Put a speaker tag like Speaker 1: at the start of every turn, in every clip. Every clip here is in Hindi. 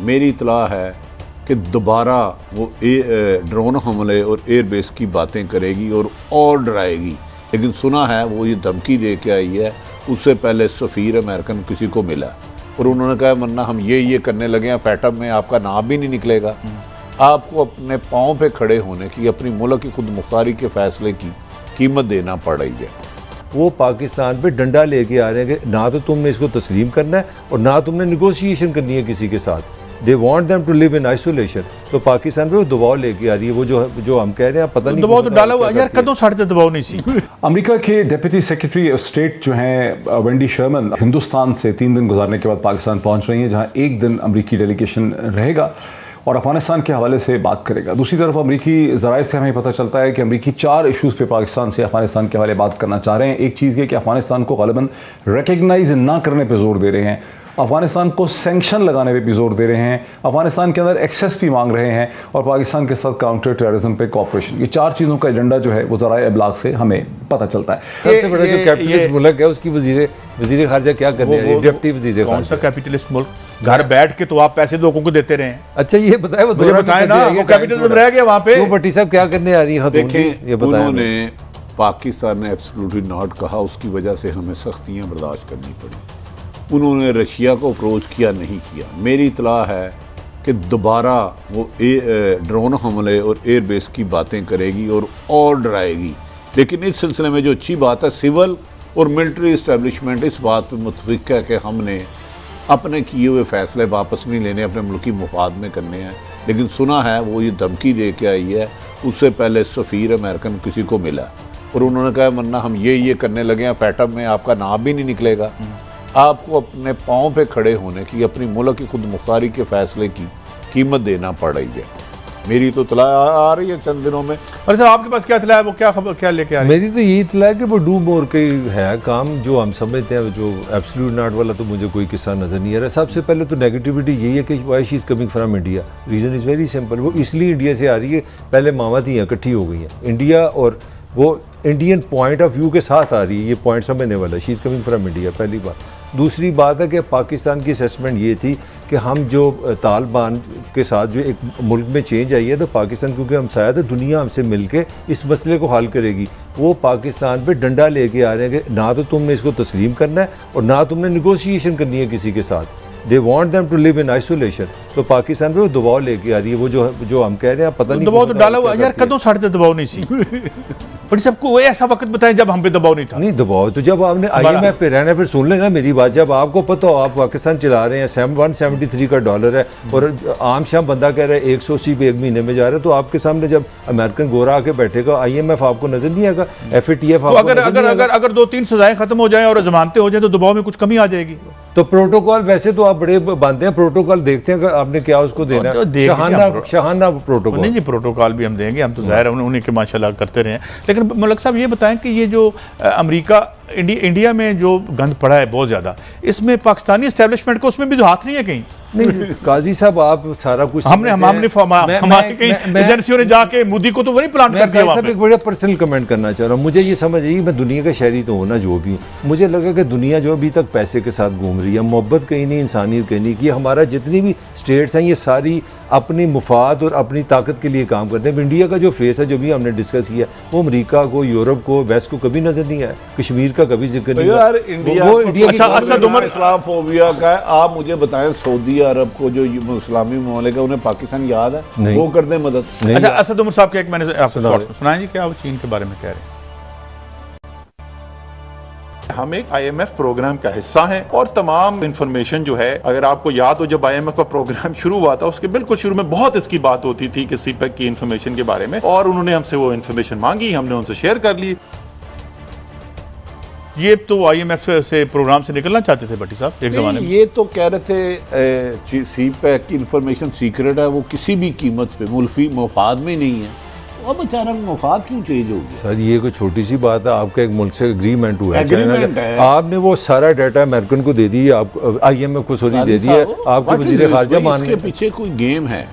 Speaker 1: मेरी इतला है कि दोबारा वो ड्रोन हमले और एयरबेस की बातें करेगी और डराएगी। लेकिन सुना है वो ये धमकी दे के आई है, उससे पहले सफ़ीर अमेरिकन किसी को मिला और उन्होंने कहा वरना हम ये करने लगे हैं, फैटम में आपका नाम भी नहीं निकलेगा। आपको अपने पाँव पे खड़े होने की, अपनी मुल्क की खुद मुख्तारी के फ़ैसले की कीमत देना पड़ रही है।
Speaker 2: वो पाकिस्तान पे डंडा लेके आ रहे हैं कि ना तो तुमने इसको तस्लीम करना है और ना तुमने निगोशिएशन करनी है किसी के साथ। They want them to live in isolation. तो पाकिस्तान पे वो दबाव लेके आ रही है। वो जो हम कह रहे हैं पता नहीं
Speaker 3: दबाव तो डाला हुआ यार, कदों साढ़े दबाव नहीं सी।
Speaker 4: अमेरिका के डिप्टी सेक्रेटरी ऑफ स्टेट जो हैं वेंडी शर्मन हिंदुस्तान से 3 दिन गुजारने के बाद पाकिस्तान पहुंच रही हैं, जहां एक दिन अमेरिकी डेलीगेशन रहेगा और अफगानिस्तान के हवाले से बात करेगा। दूसरी तरफ अमेरिकी ज़राए से हमें पता चलता है कि अमेरिकी 4 इशूज़ पे पाकिस्तान से अफगानिस्तान के हवाले बात करना चाह रहे हैं। एक चीज़ ये कि अफगानिस्तान को ग़ालिबन रिकग्नाइज ना करने पर जोर दे रहे हैं, अफगानिस्तान को सैंक्शन लगाने पे भी जोर दे रहे हैं, अफगानिस्तान के अंदर एक्सेस भी मांग रहे हैं और पाकिस्तान के साथ काउंटर टेररिज्म पे कोऑपरेशन। ये 4 चीज़ों का एजेंडा जो है वो ज़राए इब्लाग से हमें पता चलता है।
Speaker 2: सबसे बड़ा जो कैपिटलिस्ट मुल्क है उसकी वजीर खारजा क्या कर रहे हैं? डिप्टी वजीर
Speaker 3: कौन सा कैपिटलिस्ट मुल्क? घर बैठ के तो आप पैसे लोगों को देते रहे।
Speaker 2: अच्छा ये बताए वो
Speaker 3: बताए ना, वो कैपिटलिज्म रह गया वहाँ पे।
Speaker 2: तो भट्टी साहब क्या करने आ रही है?
Speaker 1: देखें, उन्होंने पाकिस्तान ने एब्सोल्युटली नॉट कहा, उसकी वजह से हमें सख्तियाँ बर्दाश्त करनी पड़ी। उन्होंने रशिया को अप्रोच किया नहीं किया। मेरी इतला है कि दोबारा वो ड्रोन हमले और एयरबेस की बातें करेगी और डराएगी। लेकिन इस सिलसिले में जो अच्छी बात है, सिविल और मिलिट्री इस्टेब्लिशमेंट इस बात पर मुतफिक है कि हमने अपने किए हुए फ़ैसले वापस नहीं लेने, अपने मुल्की मुफाद में करने हैं। लेकिन सुना है वो ये धमकी दे के आई है, उससे पहले सफ़ीर अमेरिकन किसी को मिला और उन्होंने कहा वरना हम ये करने लगे हैं, फैटम में आपका नाम भी नहीं निकलेगा। आपको अपने पाँव पे खड़े होने की, अपनी मुल्क की खुद मुख्तारी के फ़ैसले की कीमत देना पड़ रही है। मेरी तो इत्तला आ रही है चंद दिनों में।
Speaker 3: और सर आपके पास क्या इत्तला है? वो क्या खबर क्या लेके आ रही है?
Speaker 2: मेरी तो यही इत्तला है कि वो डू मोर के है काम जो हम समझते हैं। जो एब्सोल्यूट नॉट वाला तो मुझे कोई किस्सा नज़र नहीं आ रहा। सबसे पहले तो नेगेटिविटी यही है कि why she is coming from India. Reason is very simple, वो इसलिए इंडिया से आ रही है, पहले मामा थी इकट्ठी हो गई हैं इंडिया और वो इंडियन पॉइंट ऑफ व्यू के साथ आ रही है। ये पॉइंट समझने वाला, she is coming from India, पहली बात। दूसरी बात है कि पाकिस्तान की असेसमेंट ये थी कि हम जो तालिबान के साथ जो एक मुल्क में चेंज आई है, तो पाकिस्तान क्योंकि हम शायद दुनिया हमसे मिलके इस मसले को हल करेगी। वो पाकिस्तान पे डंडा लेके आ रहे हैं कि ना तो तुमने इसको तस्लीम करना है और ना तुमने निगोशिएशन करनी है किसी के साथ। They want them to live in isolation. तो पाकिस्तान पे वो दबाव लेके आ रही है। वो जो हम कह रहे हैं पता नहीं
Speaker 3: दबाव तो डाला हुआ यार, कदों साढ़े दबाव नहीं सी। बट सबको वो ऐसा वक्त बताएं जब हम पे दबाव नहीं था।
Speaker 2: नहीं दबाव तो जब आपने IMF पे रहना, फिर सुन लेना मेरी बात। जब आपको पता हो आप पाकिस्तान चला रहे हैं, 173 का डॉलर है और आम शाम बंदा कह रहा है 180 पे 1 महीने में जा रहा है, तो आपके सामने जब अमेरिकन गोरा आके बैठेगा, IMF आपको नजर नहीं आएगा, FATF
Speaker 3: अगर 2-3 सजाएं खत्म हो जाएं और जमानतें हो जाए तो दबाव में कुछ कमी आ जाएगी।
Speaker 2: तो प्रोटोकॉल वैसे तो आप बड़े बांधते हैं, प्रोटोकॉल देखते हैं कि आपने क्या उसको देना है। शहाना प्रोटोकॉल
Speaker 3: नहीं जी, प्रोटोकॉल भी हम देंगे, हम तो जाहिर है उन्हीं के माशाल्लाह करते रहे हैं। लेकिन मलिक साहब ये बताएं कि ये जो अमेरिका इंडिया में जो गंद पड़ा है बहुत ज़्यादा, इसमें पाकिस्तानी एस्टेब्लिशमेंट को उसमें भी तो हाथ नहीं है कहीं?
Speaker 2: नहीं काजी साहब आप सारा कुछ
Speaker 3: हमने हमारी कई एजेंसियों ने जाके मोदी को तो वही प्लांट कर दिया।
Speaker 2: मैं एक बड़ा पर्सनल कमेंट करना चाह रहा हूँ। मुझे ये समझ आई, मैं दुनिया का शहरी तो हूँ ना जो भी, मुझे लगा कि दुनिया जो अभी तक पैसे के साथ घूम रही है, मोहब्बत कहीं नहीं, इंसानियत कहीं नहीं की। हमारा जितनी भी स्टेट्स हैं ये सारी अपनी मुफाद और अपनी ताकत के लिए काम करते हैं। इंडिया का जो फेस है जो भी हमने डिस्कस किया, वो अमेरिका को, यूरोप को, वेस्ट को कभी नजर नहीं आया। कश्मीर का कभी जिक्र नहीं
Speaker 1: यार। इंडिया असद उमर इस्लामोफोबिया का है। आप मुझे बताएं सऊदी अरब को जो इस्लामी मामले का, उन्हें पाकिस्तान याद है? वो कर दे मदद।
Speaker 3: अच्छा असद उमर साहब का एक मैंने आपको सुनाया जी, क्या वो चीन के बारे में कह रहे हैं?
Speaker 5: हम एक IMF प्रोग्राम का हिस्सा हैं और तमाम इंफॉर्मेशन जो है, अगर आपको याद हो जब IMF का प्रोग्राम शुरू हुआ था उसके बिल्कुल शुरू में बहुत इसकी बात होती थी कि CPEC की इंफॉर्मेशन के बारे में, और उन्होंने हमसे वो इंफॉर्मेशन मांगी, हमने उनसे शेयर कर ली।
Speaker 3: ये तो IMF से प्रोग्राम से निकलना चाहते थे भट्टी साहब एक जमाने में।
Speaker 1: ये तो कह रहे थे CPEC की इंफॉर्मेशन सीक्रेट है, वो किसी भी कीमत पे मुल्की मफाद में नहीं है। अब अचानक मफाद क्यों चेंज हो गया?
Speaker 2: सर ये कोई छोटी सी बात है, आपका एक मुल्क से एग्रीमेंट हुआ है, आपने वो सारा डाटा अमेरिकन को दे दी, आप IMF को सॉरी दे दिया, आपके वजीर खारजा मान
Speaker 1: के पीछे कोई गेम है?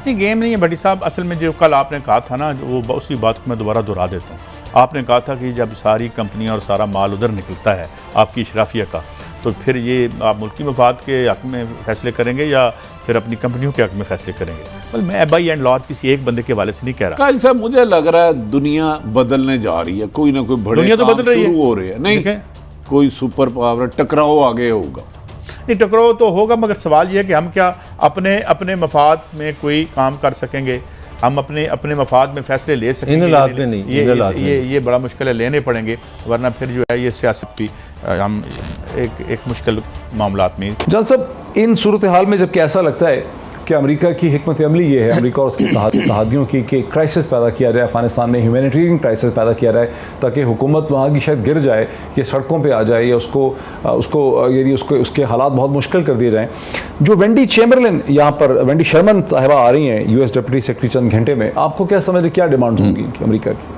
Speaker 3: नहीं गेम नहीं है भट्टी साहब। असल में जो कल आपने कहा था ना, वो उसी बात को मैं दोबारा दोहरा देता हूँ। आपने कहा था कि जब सारी कंपनियां और सारा माल उधर निकलता है आपकी इशराफिया का, तो फिर ये आप मुल्की मफाद के हक़ में फ़ैसले करेंगे या फिर अपनी कंपनियों के हक़ में फ़ैसले करेंगे? बस मैं बाई एंड लार्ज किसी एक बंदे के हवाले से नहीं कह रहा।
Speaker 1: काजी साहब, मुझे लग रहा है दुनिया बदलने जा रही है, कोई ना कोई बड़े
Speaker 3: दुनिया तो
Speaker 1: काम
Speaker 3: बदल रही है,
Speaker 1: शुरू हो रहे हैं। नहीं, कोई सुपर पावर टकराव आगे होगा।
Speaker 3: नहीं, टकराव तो होगा, मगर सवाल ये है कि हम क्या अपने मफाद में कोई काम कर सकेंगे? हम अपने मफाद में फैसले ले सकेंगे?
Speaker 2: इन हालात में नहीं,
Speaker 3: ये बड़ा मुश्किल है, लेने पड़ेंगे, वरना फिर जो है ये सियासत भी हम एक मुश्किल मामलात में।
Speaker 4: जान साहब, इन सूरत हाल में जबकि ऐसा लगता है कि अमेरिका की हिकमत अमली ये है, अमेरिका और उसके तहादियों की, कि क्राइसिस पैदा किया जाए अफगानिस्तान में, ह्यूमैनिटेरियन क्राइसिस पैदा किया जाए ताकि हुकूमत वहाँ की शायद गिर जाए, ये सड़कों पे आ जाए, या उसके हालात बहुत मुश्किल कर दिए जाएं। जो वेंडी चेम्बरलिन यहाँ पर, वेंडी शर्मन साहिबा आ रही हैं यूएस डिप्टी सेक्रेटरी चंद घंटे में, आपको क्या समझ क्या डिमांड्स होंगी अमेरिका की?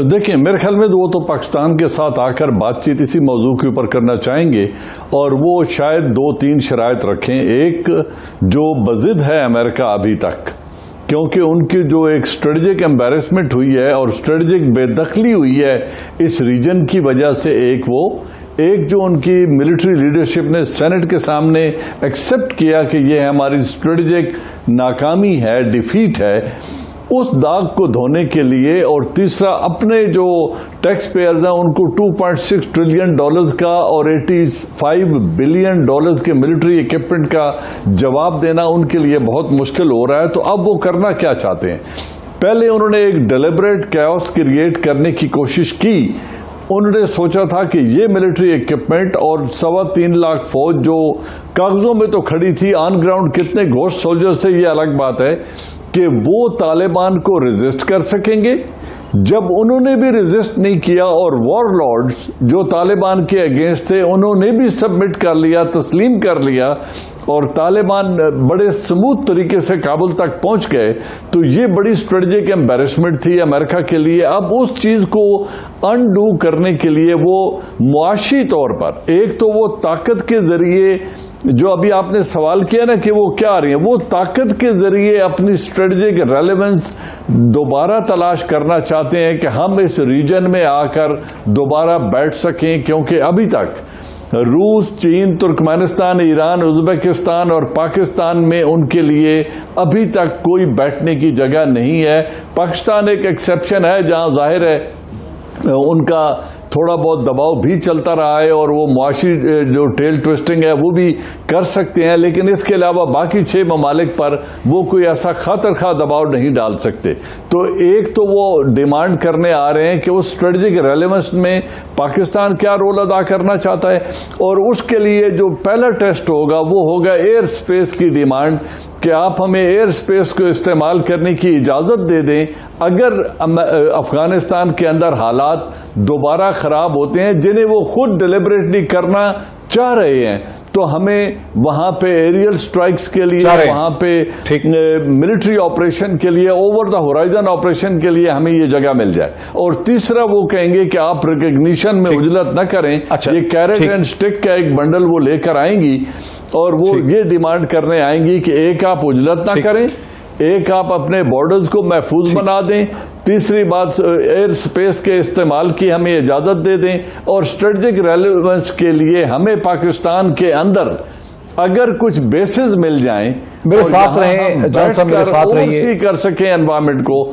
Speaker 6: देखिए, मेरे ख्याल में वो तो पाकिस्तान के साथ आकर बातचीत इसी मौजू के ऊपर करना चाहेंगे, और वो शायद 2-3 शराइत रखें। एक, जो बज़िद है अमेरिका अभी तक, क्योंकि उनकी जो एक स्ट्रेटजिक एम्बेरसमेंट हुई है और स्ट्रेटजिक बेदखली हुई है इस रीजन की वजह से, एक जो उनकी मिलिट्री लीडरशिप ने सेनेट के सामने एक्सेप्ट किया कि ये हमारी स्ट्रेटजिक नाकामी है, डिफीट है, उस दाग को धोने के लिए, और तीसरा अपने जो टैक्स पेयर्स हैं उनको $2.6 ट्रिलियन का और $85 बिलियन के मिलिट्री इक्विपमेंट का जवाब देना उनके लिए बहुत मुश्किल हो रहा है। तो अब वो करना क्या चाहते हैं? पहले उन्होंने एक डेलिब्रेट कैओस क्रिएट करने की कोशिश की। उन्होंने सोचा था कि ये मिलिट्री इक्विपमेंट और 3.25 लाख फौज जो कागजों में तो खड़ी थी, ऑन ग्राउंड कितने घोस्ट सोल्जर्स थे ये अलग बात है, कि वो तालिबान को रेजिस्ट कर सकेंगे। जब उन्होंने भी रेजिस्ट नहीं किया और वॉरलॉर्ड्स जो तालिबान के अगेंस्ट थे उन्होंने भी सबमिट कर लिया, तस्लीम कर लिया, और तालिबान बड़े स्मूथ तरीके से काबुल तक पहुंच गए, तो ये बड़ी स्ट्रेटजिक एम्बेरसमेंट थी अमेरिका के लिए। अब उस चीज को अनडू करने के लिए वो मुआशी तौर पर, एक तो वो ताकत के जरिए, जो अभी आपने सवाल किया ना कि वो क्या आ रही है, वो ताकत के जरिए अपनी स्ट्रेटजिक रेलेवेंस दोबारा तलाश करना चाहते हैं कि हम इस रीजन में आकर दोबारा बैठ सकें, क्योंकि अभी तक रूस, चीन, तुर्कमेनिस्तान, ईरान, उज़्बेकिस्तान और पाकिस्तान में उनके लिए अभी तक कोई बैठने की जगह नहीं है। पाकिस्तान एक एक्सेप्शन है जहां जाहिर है उनका थोड़ा बहुत दबाव भी चलता रहा है और वो मुआशी जो टेल ट्विस्टिंग है वो भी कर सकते हैं, लेकिन इसके अलावा बाकी 6 ममालिक पर वो कोई ऐसा खातर-खा दबाव नहीं डाल सकते। तो एक तो वो डिमांड करने आ रहे हैं कि उस स्ट्रेटजिक रेलेवेंस में पाकिस्तान क्या रोल अदा करना चाहता है, और उसके लिए जो पहला टेस्ट होगा वो होगा एयर स्पेस की डिमांड, कि आप हमें एयर स्पेस को इस्तेमाल करने की इजाज़त दे दें अगर अफगानिस्तान के अंदर हालात दोबारा ख़राब होते हैं, जिन्हें वो खुद डिलिबरेटली करना चाह रहे हैं, तो हमें वहां पे एरियल स्ट्राइक्स के लिए, वहां पे मिलिट्री ऑपरेशन के लिए, ओवर द होराइजन ऑपरेशन के लिए हमें ये जगह मिल जाए। और तीसरा वो कहेंगे कि आप रिकग्निशन में उजलत न करें। ये कैरेट एंड स्टिक का एक बंडल वो लेकर आएंगी और वो ये डिमांड करने आएंगी कि एक आप उजलत ना करें, एक आप अपने बॉर्डर्स को महफूज बना दें, तीसरी बात एयर स्पेस के इस्तेमाल की हमें इजाज़त दे दें, और स्ट्रेटजिक रेलेवेंस के लिए हमें पाकिस्तान के अंदर अगर कुछ बेसिस मिल जाएं,
Speaker 4: मेरे साथ रहें, जान साहब मेरे साथ रहिए,
Speaker 6: कर सकें एनवायरमेंट को।